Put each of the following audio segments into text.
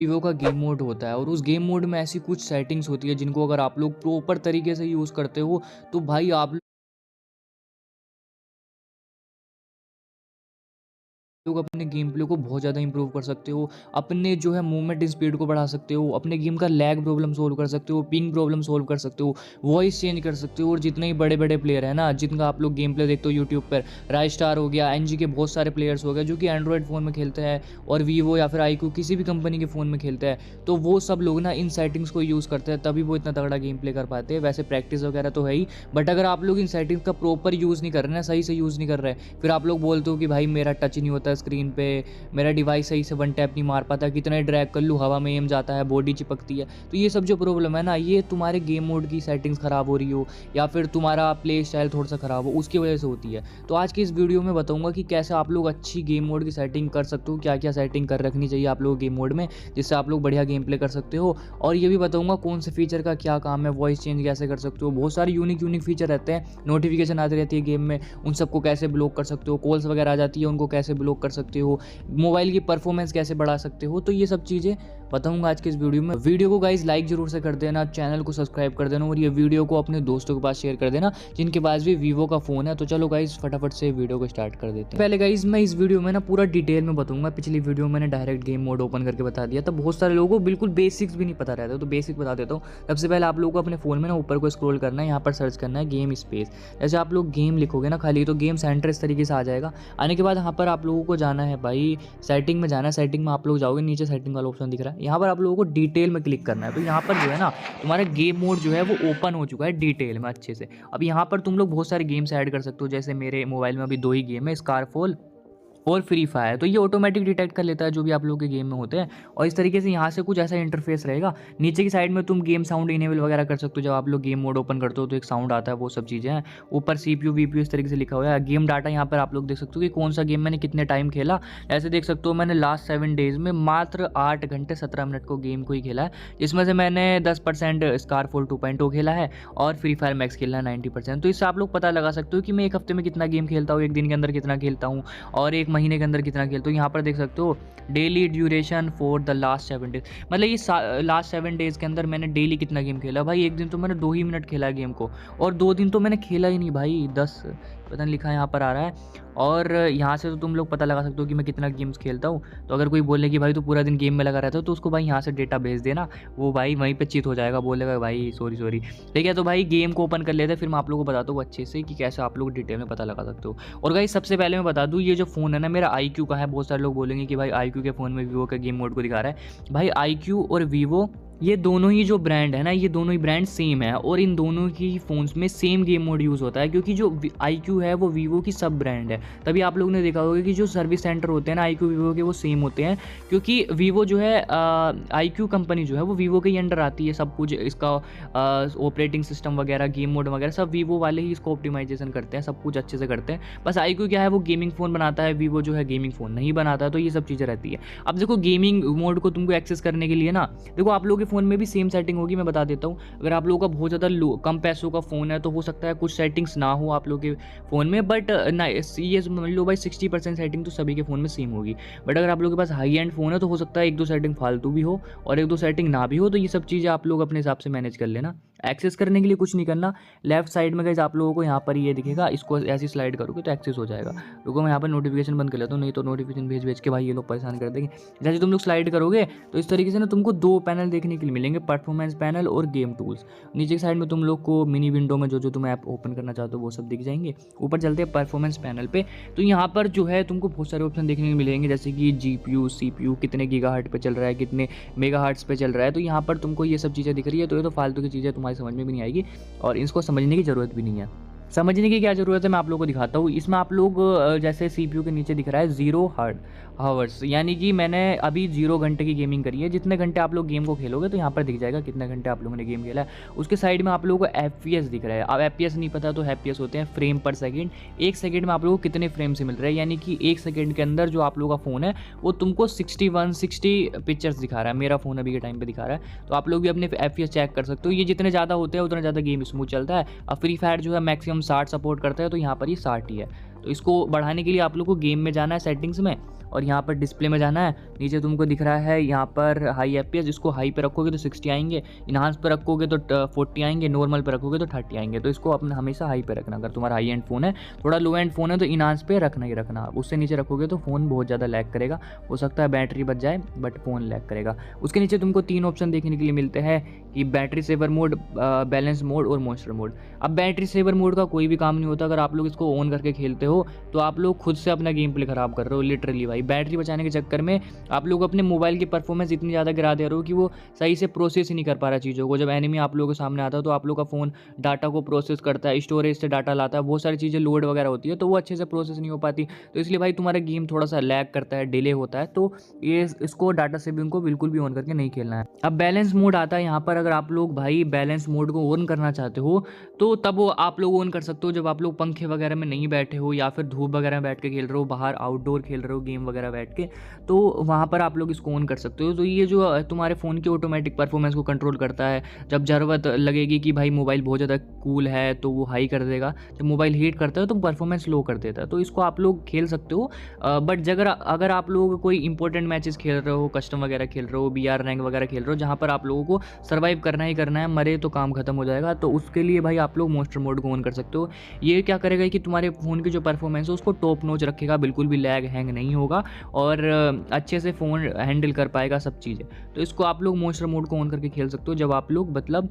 Vivo का game mode होता है और उस गेम मोड में ऐसी कुछ सेटिंग्स होती है जिनको अगर आप लोग प्रॉपर तरीके से यूज़ करते हो तो भाई आप लोग अपने गेम प्ले को बहुत ज़्यादा इंप्रूव कर सकते हो, अपने जो है मूवमेंट स्पीड को बढ़ा सकते हो, अपने गेम का लैग प्रॉब्लम सॉल्व कर सकते हो, पिंग प्रॉब्लम सॉल्व कर सकते हो, वॉइस चेंज कर सकते हो। और जितने ही बड़े बड़े प्लेयर हैं ना, जिनका आप लोग गेम प्ले देखते हो यूट्यूब पर, राइज स्टार हो गया, एनजी के बहुत सारे प्लेयर्स हो गए जो कि एंड्रॉयड फ़ोन में खेलते हैं और वीवो या फिर आईक्यू किसी भी कंपनी के फ़ोन में खेलते हैं, तो वो सब लोग ना इन सेटिंग्स को यूज़ करते हैं, तभी वो इतना तगड़ा गेम प्ले कर पाते हैं। वैसे प्रैक्टिस वगैरह तो है ही, बट अगर आप लोग इन सेटिंग्स का प्रॉपर यूज़ नहीं कर रहे ना, सही से यूज़ नहीं कर रहे, फिर आप लोग बोलते हो कि भाई मेरा टच नहीं होता स्क्रीन पे, मेरा डिवाइस सही से वन टैप नहीं मार पाता, कितना ही ड्रैग कर लूँ हवा में एम जाता है, बॉडी चिपकती है। तो ये सब जो प्रॉब्लम है ना, ये तुम्हारे गेम मोड की सेटिंग्स ख़राब हो रही हो या फिर तुम्हारा प्ले स्टाइल थोड़ा सा ख़राब हो, उसकी वजह से होती है। तो आज की इस वीडियो में बताऊंगा कि कैसे आप लोग अच्छी गेम मोड की सेटिंग कर सकते हो, क्या क्या सेटिंग कर रखनी चाहिए आप लोग गेम मोड में, जिससे आप लोग बढ़िया गेम प्ले कर सकते हो। और ये भी बताऊंगा कौन से फीचर का क्या काम है, वॉइस चेंज कैसे कर सकते हो, बहुत सारे यूनिक फीचर रहते हैं, नोटिफिकेशन आती रहती है गेम में, उन सबको कैसे ब्लॉक कर सकते हो, कॉल्स वगैरह आ जाती है उनको कैसे ब्लॉक कर सकते हो, मोबाइल की परफॉर्मेंस कैसे बढ़ा सकते हो। तो ये सब चीज़ें बताऊंगा आज के इस वीडियो में। वीडियो को गाइज लाइक जरूर से कर देना, चैनल को सब्सक्राइब कर देना और ये वीडियो को अपने दोस्तों के पास शेयर कर देना जिनके पास भी वीवो का फ़ोन है। तो चलो गाइज फटाफट से वीडियो को स्टार्ट कर देते हैं। पहले गाइज मैं इस वीडियो में ना पूरा डिटेल में बताऊंगा, पिछली वीडियो में मैंने डायरेक्ट गेम मोड ओपन करके बता दिया था, बहुत सारे लोगों को बिल्कुल बेसिक्स भी नहीं पता रहता, तो बेसिक बता देता हूँ। सबसे पहले आप लोगों को अपने फ़ोन में ना ऊपर को स्क्रॉल करना है, यहाँ पर सर्च करना है गेम स्पेस। जैसे आप लोग गेम लिखोगे ना खाली, तो गेम सेंटर इस तरीके से आ जाएगा। आने के बाद यहाँ पर आप लोगों को जाना है भाई सेटिंग में, जाना है सेटिंग में, आप लोग जाओगे नीचे सेटिंग वाला ऑप्शन दिख रहा है, यहाँ पर आप लोगों को डिटेल में क्लिक करना है। तो यहाँ पर जो है ना तुम्हारा गेम मोड जो है वो ओपन हो चुका है डिटेल में अच्छे से। अब यहाँ पर तुम लोग बहुत सारे गेम्स ऐड कर सकते हो, जैसे मेरे मोबाइल में अभी 2 ही गेम है, स्कारफॉल और फ्री फायर। तो ये ऑटोमेटिक डिटेक्ट कर लेता है जो भी आप लोगों के गेम में होते हैं। और इस तरीके से यहाँ से कुछ ऐसा इंटरफेस रहेगा। नीचे की साइड में तुम गेम साउंड इनेबल वगैरह कर सकते हो, जब आप लोग गेम मोड ओपन करते हो तो एक साउंड आता है, वो सब चीज़ें हैं। ऊपर सीपीयू वीपीयू इस तरीके से लिखा हुआ है। गेम डाटा यहाँ पर आप लोग देख सकते हो कि कौन सा गेम मैंने कितने टाइम खेला। ऐसे देख सकते हो मैंने लास्ट 7 डेज में मात्र 8 घंटे 17 मिनट को गेम को ही खेला है, जिसमें से मैंने 10% स्कारफॉल 2.0 खेला है और फ्री फायर मैक्स खेला है 90%। तो इससे आप लोग पता लगा सकते हो कि मैं एक हफ्ते में कितना गेम खेलता हूँ, एक दिन के अंदर कितना खेलता हूँ और एक महीने के अंदर कितना खेलता हूँ। यहाँ पर देख सकते हो daily duration for the last 7 days, मतलब ये लास्ट 7 डेज के अंदर मैंने डेली कितना गेम खेला। भाई एक दिन तो मैंने 2 ही मिनट खेला है गेम को, और 2 दिन तो मैंने खेला ही नहीं भाई, 10 पता नहीं लिखा है यहाँ पर आ रहा है। और यहाँ से तो तुम लोग पता लगा सकते हो कि मैं कितना गेम्स खेलता हूँ। तो अगर कोई बोले कि भाई तू पूरा दिन गेम में लगा रहता है, तो उसको भाई यहाँ से डेटा भेज देना, वो भाई वहीं पे चीट हो जाएगा, बोलेगा भाई सॉरी। ठीक है, तो भाई गेम को ओपन कर लेते हैं, फिर मैं आप लोगों को बताता हूँ अच्छे से कि कैसे आप लोग डिटेल में पता लगा सकते हो। और भाई सबसे पहले मैं बता दूँ, ये जो फ़ोन है ना मेरा iQOO का है। बहुत सारे लोग बोलेंगे कि भाई iQOO के फ़ोन में वीवो का गेम मोड को दिखा रहा है। भाई iQOO और वीवो ये दोनों ही जो ब्रांड है ना, ये दोनों ही ब्रांड सेम है और इन दोनों की फ़ोन्स में सेम गेम मोड यूज़ होता है, क्योंकि जो iQOO है वो वीवो की सब ब्रांड है। तभी आप लोगों ने देखा होगा कि जो सर्विस सेंटर होते हैं ना iQOO वीवो के, वो सेम होते हैं, क्योंकि वीवो जो है iQOO कंपनी जो है वो वीवो के ही अंडर आती है। सब कुछ इसका ऑपरेटिंग सिस्टम वगैरह, गेम मोड वगैरह सब वीवो वाले ही इसको ऑप्टिमाइजेशन करते हैं, सब कुछ अच्छे से करते हैं। बस iQOO क्या है, वो गेमिंग फ़ोन बनाता है, वीवो जो है गेमिंग फ़ोन नहीं बनाता है। तो ये सब चीज़ें रहती है। अब देखो गेमिंग मोड को तुमको एक्सेस करने के लिए ना, देखो आप लोगों के फ़ोन में भी सेम सेटिंग होगी, मैं बता देता हूँ। अगर आप लोगों का बहुत ज़्यादा कम पैसों का फ़ोन है तो हो सकता है कुछ सेटिंग्स ना हो आप लोगों के फ़ोन में, बट ना ये मान लो भाई 60% सेटिंग तो सभी के फ़ोन में सेम होगी। बट अगर आप लोगों के पास हाई एंड फ़ोन है तो हो सकता है 1-2 सेटिंग फालतू भी हो और 1-2 सेटिंग ना भी हो। तो ये सब चीज़ें आप लोग अपने हिसाब से मैनेज कर लेना। एक्सेस करने के लिए कुछ नहीं करना, लेफ्ट साइड में गाइस आप लोगों को यहाँ पर ये दिखेगा, इसको ऐसी स्लाइड करोगे तो एक्सेस हो जाएगा। रुको मैं यहाँ पर नोटिफिकेशन बंद कर लेता हूँ, नहीं तो नोटिफिकेशन भेज के भाई ये लोग परेशान कर देंगे। जैसे तुम लोग स्लाइड करोगे तो इस तरीके से ना तुमको 2 पैनल देखने के लिए मिलेंगे, परफॉर्मेंस पैनल और गेम टूल्स। नीचे की साइड में तुम लोग को मिनी विंडो में जो तुम ऐप ओपन करना चाहते हो वो सब दिख जाएंगे। ऊपर चलते हैं परफॉर्मेंस पैनल पे, तो यहाँ पर जो है तुमको बहुत सारे ऑप्शन देखने को मिलेंगे, जैसे कि GPU CPU कितने गीगाहर्ट्ज पे चल रहा है, कितने मेगाहर्ट्ज पे चल रहा है। तो यहाँ पर तुमको ये सब चीज़ें दिख रही है। तो ये तो फालतू की चीज़ें तुम्हारी समझ में भी नहीं आएगी और इसको समझने की ज़रूरत भी नहीं है। समझने की क्या ज़रूरत है, मैं आप लोगों को दिखाता हूँ। इसमें आप लोग जैसे CPU के नीचे दिख रहा है 0 हावर्स, यानी कि मैंने अभी 0 घंटे की गेमिंग करी है। जितने घंटे आप लोग गेम को खेलोगे तो यहाँ पर दिख जाएगा कितने घंटे आप लोगों ने गेम खेला है। उसके साइड में आप लोगों को FPS दिख रहा है। अब FPS नहीं पता तो FPS होते हैं फ्रेम पर सेकेंड। 1 सेकेंड में आप लोगों को कितने फ्रेम से मिल रहे हैं, यानी कि 1 सेकेंड के अंदर जो आप लोगों का फ़ोन है वो तुमको 60 पिक्चर्स दिखा रहा है। मेरा फ़ोन अभी के टाइम पर दिखा रहा है, तो आप लोग भी अपने FPS चेक कर सकते हो। ये जितने ज़्यादा होते हैं उतना ज़्यादा गेम स्मूथ चलता है। अब फ्री फायर जो है मैक्सिमम 60 सपोर्ट करता है, तो यहाँ पर ये 60 ही है। तो इसको बढ़ाने के लिए आप लोग को गेम में जाना है, सेटिंग्स में, और यहाँ पर डिस्प्ले में जाना है। नीचे तुमको दिख रहा है यहाँ पर हाई FPS, इसको हाई पे रखोगे तो 60 आएंगे, इन्हांस पे रखोगे तो 40 आएंगे, नॉर्मल पे रखोगे तो 30 आएंगे। तो इसको अपने हमेशा हाई पे रखना। अगर तुम्हारा हाई एंड फ़ोन है, थोड़ा लो एंड फ़ोन है तो इन्हांस पे रखना ही रखना। उससे नीचे रखोगे तो फ़ोन बहुत ज़्यादा लैग करेगा, हो सकता है बैटरी बच जाए बट फ़ोन लैग करेगा। उसके नीचे तुमको 3 ऑप्शन देखने के लिए मिलते हैं कि battery saver mode, balance mode और मॉन्स्टर मोड। अब बैटरी सेवर मोड का कोई भी काम नहीं होता। अगर आप लोग इसको ऑन करके खेलते हो तो आप लोग खुद से अपना गेम प्ले ख़राब कर रहे हो लिटरली भाई। बैटरी बचाने के चक्कर में आप लोग अपने मोबाइल की परफॉर्मेंस इतनी ज़्यादा गिरा दे रहे हो कि वो सही से प्रोसेस ही नहीं कर पा रहा चीज़ों को। जब एनिमी आप लोगों के सामने आता है तो आप लोग का फ़ोन डाटा को प्रोसेस करता है, स्टोरेज से डाटा लाता है, बहुत सारी चीज़ें लोड वगैरह होती है, तो वो अच्छे से प्रोसेस नहीं हो पाती। तो इसलिए भाई तुम्हारा गेम थोड़ा सा लैग करता है, डिले होता है। तो ये इसको डाटा सेविंग को बिल्कुल भी ऑन करके नहीं खेलना है। अब बैलेंस मोड आता है यहाँ पर। अगर आप लोग भाई बैलेंस मोड को ऑन करना चाहते हो तो तब वो आप लोग ऑन कर सकते हो जब आप लोग पंखे वगैरह में नहीं बैठे हो या फिर धूप वगैरह में बैठ के खेल रहे हो, बाहर आउटडोर खेल रहे हो गेम वगैरह बैठ के, तो वहाँ पर आप लोग इसको ऑन कर सकते हो। तो ये जो तुम्हारे फ़ोन की ऑटोमेटिक परफॉर्मेंस को कंट्रोल करता है। जब ज़रूरत लगेगी कि भाई मोबाइल बहुत ज़्यादा कूल है तो वो हाई कर देगा, जब मोबाइल हीट करता है तो परफॉर्मेंस लो कर देता है। तो इसको आप लोग खेल सकते हो। बट अगर आप लोग कोई इंपॉर्टेंट मैचेस खेल रहे हो, कस्टम वगैरह खेल रहे हो, BR रैंक वगैरह खेल रहे हो, जहाँ पर आप लोगों को सर्वाइव करना ही करना है, मरे तो काम खत्म हो जाएगा, तो उसके लिए भाई आप लोग मॉन्स्टर मोड को ऑन कर सकते हो। ये क्या करेगा कि तुम्हारे फ़ोन की जो परफॉर्मेंस है उसको टॉप नॉच रखेगा, बिल्कुल भी लैग हैंग नहीं होगा और अच्छे से फ़ोन हैंडल कर पाएगा सब चीज़ें। तो इसको आप लोग मॉन्स्टर मोड को ऑन करके खेल सकते हो जब आप लोग मतलब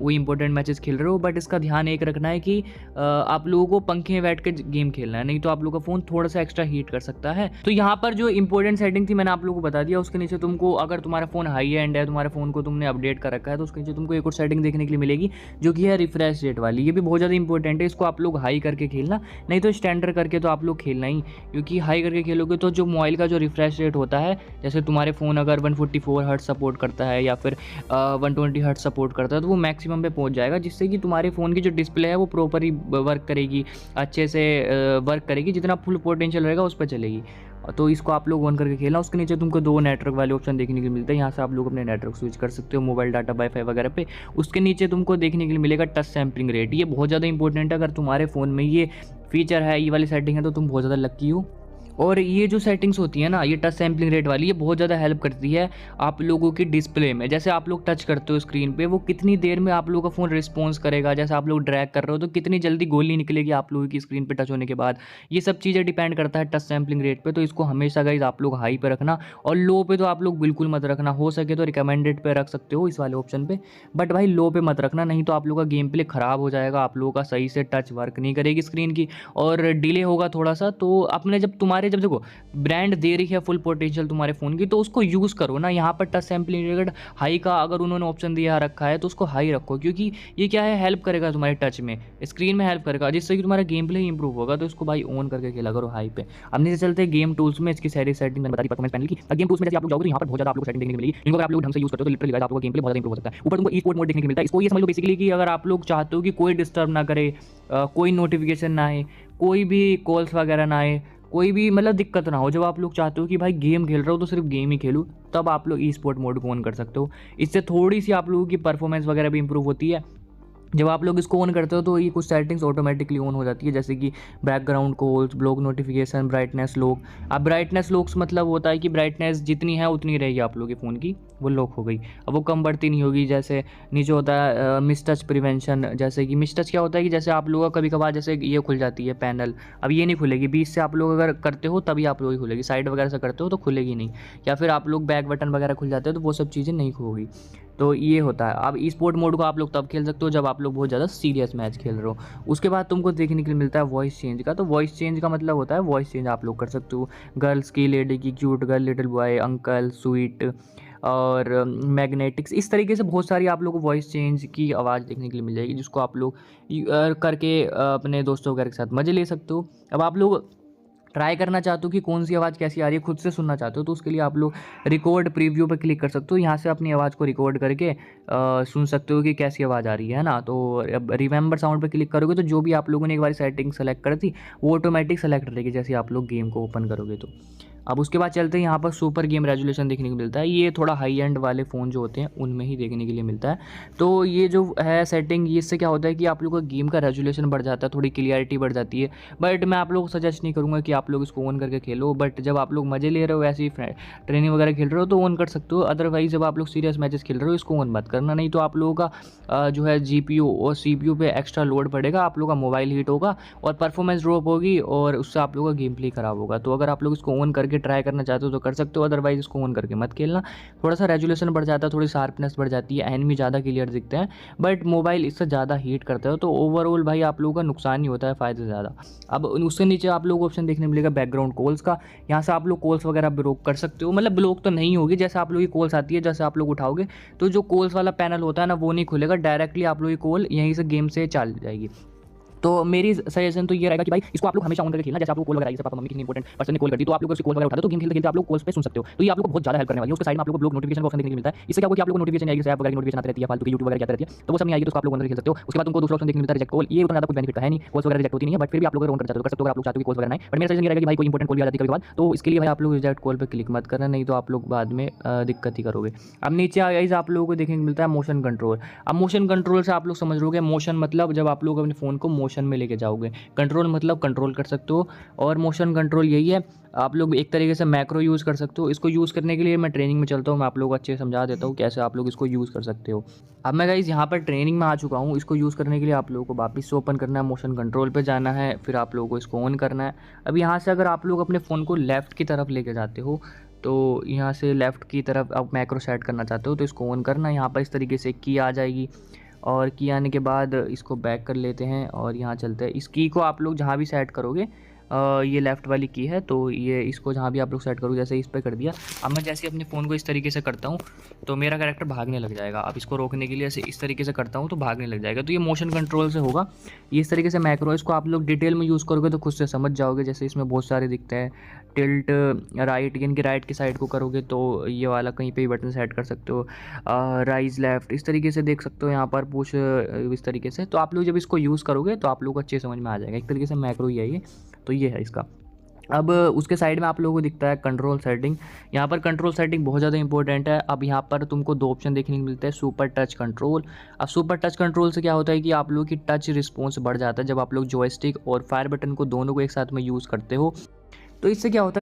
वो इंपॉर्टेंट मैचेस खेल रहे हो। बट इसका ध्यान एक रखना है कि आप लोगों को पंखे में बैठ के गेम खेलना है, नहीं तो आप लोग का फ़ोन थोड़ा सा एक्स्ट्रा हीट कर सकता है। तो यहाँ पर जो इंपॉर्टेंट सेटिंग थी मैंने आप लोगों को बता दिया। उसके नीचे तुमको, अगर तुम्हारा फ़ोन हाई एंड है, तुम्हारे फ़ोन को तुमने अपडेट कर रखा है, तो उसके नीचे तुमको एक और सेटिंग देखने के लिए मिलेगी जो कि है रिफ्रेश रेट वाली। ये भी बहुत ज़्यादा इंपॉर्टेंट है, इसको आप लोग हाई करके खेलना, नहीं तो स्टैंडर्ड करके तो आप लोग खेलना ही, क्योंकि हाई करके खेलोगे तो जो मोबाइल का जो रिफ्रेश रेट होता है, जैसे तुम्हारे फ़ोन अगर 144 हर्ट्ज सपोर्ट करता है या फिर 120 हर्ट्ज सपोर्ट करता है तो वो मैक्सिमम पे पहुंच जाएगा, जिससे कि तुम्हारे फ़ोन की जो डिस्प्ले है वो प्रॉपरली वर्क करेगी, अच्छे से वर्क करेगी, जितना फुल पोटेंशियल रहेगा उस पर चलेगी। तो इसको आप लोग ऑन करके खेलना। उसके नीचे तुमको 2 नेटवर्क वाले ऑप्शन देखने के लिए मिलते हैं, यहाँ से आप लोग अपने नेटवर्क स्विच कर सकते हो, मोबाइल डाटा, वाईफाई वगैरह पे। उसके नीचे तुमको देखने के लिए मिलेगा टच सैम्पलिंग रेट। ये बहुत ज़्यादा इंपॉर्टेंट है। अगर तुम्हारे फ़ोन में ये फीचर है, ये वाली सेटिंग है, तो तुम बहुत ज़्यादा लकी हो। और ये जो सेटिंग्स होती है ना, ये टच सैम्पलिंग रेट वाली, ये बहुत ज़्यादा हेल्प करती है आप लोगों की डिस्प्ले में। जैसे आप लोग टच करते हो स्क्रीन पे, वो कितनी देर में आप लोगों का फ़ोन रिस्पॉन्स करेगा, जैसे आप लोग ड्रैग कर रहे हो तो कितनी जल्दी गोली निकलेगी आप लोगों की स्क्रीन पे टच होने के बाद, ये सब चीज़ें डिपेंड करता है टच सैम्पलिंग रेट पे। तो इसको हमेशा गाइस आप लोग हाई पे रखना, और लो पे तो आप लोग बिल्कुल मत रखना। हो सके तो रिकमेंडेड पे रख सकते हो इस वाले ऑप्शन पे, बट भाई लो पे मत रखना, नहीं तो आप लोगों का गेम प्ले ख़राब हो जाएगा, आप लोगों का सही से टच वर्क नहीं करेगी स्क्रीन की और डिले होगा थोड़ा सा। तो अपने जब देखो ब्रांड दे रही है फुल पोटेंशियल तुम्हारे फ़ोन की, तो उसको यूज़ करो ना। यहाँ पर टच सैम्पलिंग रेट हाई का अगर उन्होंने ऑप्शन दिया रखा है तो उसको हाई रखो, क्योंकि ये क्या है, हेल्प करेगा तुम्हारे टच में, स्क्रीन में हेल्प करेगा, जिससे कि तुम्हारा गेम प्ले इंप्रूव होगा। तो इसको भाई ऑन करके खेला करो हाई पे। अब नीचे चलते हैं गेम टूल्स में। इसकी सारी सेटिंग मैंने बता दी परफॉर्मेंस पैनल की। गेम टूल्स में जैसे आप लोग जाओगे तो यहाँ पर बहुत ज़्यादा आप लोग सेटिंग देखने को मिलेगी, इनको अगर आप लोग ढंग से यूज़ करते हो तो लिटरली आप लोग गेम प्ले बहुत ज़्यादा इंप्रूव हो सकता है। ऊपर तुमको ई-स्पोर्ट मोड देखने को मिलता है। इसको ये समझ लो बेसिकली कि अगर आप लोग चाहते हो कि कोई डिस्टर्ब ना करे, कोई नोटिफिकेशन ना आए, कोई भी कॉल्स वगैरह ना आए, कोई भी मतलब दिक्कत ना हो, जब आप लोग चाहते हो कि भाई गेम खेल रहा हो तो सिर्फ गेम ही खेलूँ, तब आप लोग ई स्पोर्ट मोड को ऑन कर सकते हो। इससे थोड़ी सी आप लोगों की परफॉर्मेंस वगैरह भी इंप्रूव होती है। जब आप लोग इसको ऑन करते हो तो ये कुछ सेटिंग्स ऑटोमेटिकली ऑन हो जाती है, जैसे कि background calls, block notification, brightness lock. अब ब्राइटनेस लॉक्स मतलब होता है कि ब्राइटनेस जितनी है उतनी रहेगी आप लोगों के फ़ोन की, वो लॉक हो गई, अब वो कम बढ़ती नहीं होगी। जैसे नीचे होता है मिस टच प्रिवेंशन, जैसे कि मिस टच क्या होता है कि जैसे आप लोगों का कभी कभार जैसे ये खुल जाती है पैनल, अब ये नहीं खुलेगी, बीच से आप लोग अगर करते हो तभी आप लोग ही खुलेगी, साइड वगैरह से करते हो तो खुलेगी नहीं, या फिर आप लोग बैक बटन वगैरह खुल जाते हो तो वो सब चीज़ें नहीं होगी। तो ये होता है। अब ई स्पोर्ट मोड को आप लोग तब खेल सकते हो जब आप लोग बहुत ज़्यादा सीरियस मैच खेल रहे हो। उसके बाद तुमको देखने के लिए मिलता है वॉइस चेंज का। तो वॉइस चेंज का मतलब होता है वॉइस चेंज आप लोग कर सकते हो, गर्ल्स की, लेडी की, cute girl, little boy, uncle, sweet और मैग्नेटिक्स, इस तरीके से बहुत सारी आप लोग को वॉइस चेंज की आवाज़ देखने के लिए मिल जाएगी, जिसको आप लोग करके अपने दोस्तों वगैरह के साथ मज़े ले सकते हो। अब आप लोग ट्राई करना चाहते हो कि कौन सी आवाज़ कैसी आ रही है, खुद से सुनना चाहते हो, तो उसके लिए आप लोग रिकॉर्ड प्रीव्यू पर क्लिक कर सकते हो। यहाँ से अपनी आवाज़ को रिकॉर्ड करके सुन सकते हो कि कैसी आवाज़ आ रही है ना। तो अब रिमेंबर साउंड पर क्लिक करोगे तो जो भी आप लोगों ने एक बार सेटिंग सेलेक्ट कर दी वो ऑटोमेटिक सेलेक्ट रहेगी जैसे आप लोग गेम को ओपन करोगे। तो अब उसके बाद चलते हैं यहाँ पर सुपर गेम रेजोल्यूशन देखने को मिलता है। ये थोड़ा हाई एंड वाले फ़ोन जो होते हैं उनमें ही देखने के लिए मिलता है। तो ये जो है सेटिंग, ये इससे क्या होता है कि आप लोग का गेम का रेजोल्यूशन बढ़ जाता है, थोड़ी क्लियरिटी बढ़ जाती है। बट मैं आप लोगों को सजेस्ट नहीं करूँगा कि आप लोग इसको ऑन करके खेलो, बट जब आप लोग मज़े ले रहे हो, ऐसी ट्रेनिंग वगैरह खेल रहे हो तो ऑन कर सकते हो। अदरवाइज जब आप लोग सीरियस मैचेस खेल रहे हो इसको ऑन मत करना, नहीं तो आप लोगों का जो है GPU और CPU पे एक्स्ट्रा लोड पड़ेगा, आप लोगों का मोबाइल हीट होगा और परफॉर्मेंस ड्रॉप होगी और उससे आप लोगों का गेम प्ले खराब होगा। तो अगर आप लोग इसको ऑन करके ट्राई करना चाहते हो तो कर सकते हो, अदरवाइज इसको ऑन करके मत खेलना। थोड़ा सा रेजोल्यूशन बढ़ जाता है, थोड़ी शार्पनेस बढ़ जाती है, एनिमी ज़्यादा क्लियर दिखते हैं, बट मोबाइल इससे ज़्यादा हीट करता है। तो ओवरऑल भाई आप लोगों का नुकसान ही होता है, फ़ायदे ज़्यादा। अब उससे नीचे आप लोगों को ऑप्शन देखने मिलेगा बैकग्राउंड कॉल्स का। यहाँ से आप लोग कॉल्स वगैरह ब्लॉक कर सकते हो, मतलब ब्लॉक तो नहीं होगी, जैसे आप लोग की कॉल्स आती है, जैसे आप लोग उठाओगे तो जो कॉल्स वाला पैनल होता है ना वो नहीं खुलेगा, डायरेक्टली आप लोग की कॉल यहीं से गेम से चल जाएगी। तो मेरी सजेशन तो ये रहेगा कि भाई इसको आप लोग हमेशा ऑन करके खेलना। जैसे आप लोग कॉल वगैरह आई, जैसे पापा मम्मी किसी इंपॉर्टेंट पर्सन ने कॉल कर दी तो आप लोग उसकी कॉल वगैरह उठाते हो तो गेम खेलते खेलते आप लोग कॉल्स पे सुन सकते हो। तो ये आप लोग को बहुत ज़्यादा हेल्प करने वाली है। उसके साइड में आप लोग को ब्लॉक नोटिफिकेशन का ऑप्शन देखने को मिलता है। इससे क्या होगा कि आप लोग को नोटिफिकेशन आएगी, जैसे ऐप वगैरह नोटिफिकेशन आती रहती है, फालतू की यूट्यूब वगैरह क्या रहती है, तो वो सब नहीं आएगी, तो आप लोग ऑन करके खेल सकते हो। उसके बाद उनको दूसरा ऑप्शन देखने मिलता है रिजेक्ट कॉल। ये उतना ज़्यादा कोई बेनिफिट है नहीं, कॉल्स वगैरह रिजेक्ट होती नहीं है, बट फिर भी आप लोग ऑन कर सकते हो कर सकते हो अगर आप लोग चाहते हो कि कॉल्स वगैरह नहीं। बट मेरा सजेशन ये रहेगा कि भाई कोई इंपॉर्टेंट कॉल भी आ जाती है कभी बाद, तो इसके लिए भाई आप लोग रिजेक्ट कॉल पे क्लिक मत करना, नहीं तो आप लोग बाद में दिक्कत ही करोगे। अब नीचे गाइस आप लोगों को देखने को मिलता है मोशन कंट्रोल। अब मोशन कंट्रोल से आप लोग समझ रहोगे, मोशन मतलब जब आप लोग अपने फ़ोन को मोशन में लेके जाओगे, कंट्रोल मतलब कंट्रोल कर सकते हो, और मोशन कंट्रोल यही है। आप लोग एक तरीके से मैक्रो यूज़ कर सकते हो। इसको यूज़ करने के लिए मैं ट्रेनिंग में चलता हूँ, मैं आप लोगों को अच्छे से समझा देता हूँ कैसे आप लोग इसको यूज़ कर सकते हो। अब मैं गाइस यहाँ पर ट्रेनिंग में आ चुका हूँ। इसको यूज़ करने के लिए आप लोगों को वापस से ओपन करना है, मोशन कंट्रोल पे जाना है, फिर आप लोगों को इसको ऑन करना है। अब यहाँ से अगर आप लोग अपने फ़ोन को लेफ़्ट की तरफ लेके जाते हो तो यहाँ से लेफ़्ट की तरफ आप मैक्रो सेट करना चाहते हो तो इसको ऑन करना है। यहाँ पर इस तरीके से की आ जाएगी, और की आने के बाद इसको बैक कर लेते हैं और यहाँ चलते हैं। इस की को आप लोग जहाँ भी सेट करोगे, ये लेफ़्ट वाली की है तो ये इसको जहाँ भी आप लोग सेट करोगे, जैसे इस पर कर दिया। अब मैं जैसे अपने फ़ोन को इस तरीके से करता हूँ तो मेरा कैरेक्टर भागने लग जाएगा। अब इसको रोकने के लिए ऐसे इस तरीके से करता हूँ तो भागने लग जाएगा। तो ये मोशन कंट्रोल से होगा। ये इस तरीके से मैक्रो, इसको आप लोग डिटेल में यूज़ करोगे तो खुद से समझ जाओगे। जैसे इसमें बहुत सारे दिखते हैं, टिल्ट राइट, यानी कि राइट की साइड को करोगे तो ये वाला कहीं पे भी बटन सेट कर सकते हो, राइज लेफ़्ट इस तरीके से देख सकते हो, यहाँ पर पुश इस तरीके से। तो आप लोग जब इसको यूज़ करोगे तो आप लोग को अच्छे समझ में आ जाएगा। एक तरीके से मैक्रो ही है ये, तो ये है इसका। अब उसके साइड में आप लोगों को दिखता है कंट्रोल सेटिंग। यहाँ पर कंट्रोल सेटिंग बहुत ज़्यादा इंपॉर्टेंट है। अब यहाँ पर तुमको दो ऑप्शन देखने को मिलते हैं, सुपर टच कंट्रोल। अब सुपर टच कंट्रोल से क्या होता है कि आप लोगों की टच रिस्पॉन्स बढ़ जाता है जब आप लोग जॉयस्टिक और फायर बटन को दोनों को एक साथ में यूज़ करते हो। तो इससे क्या होता है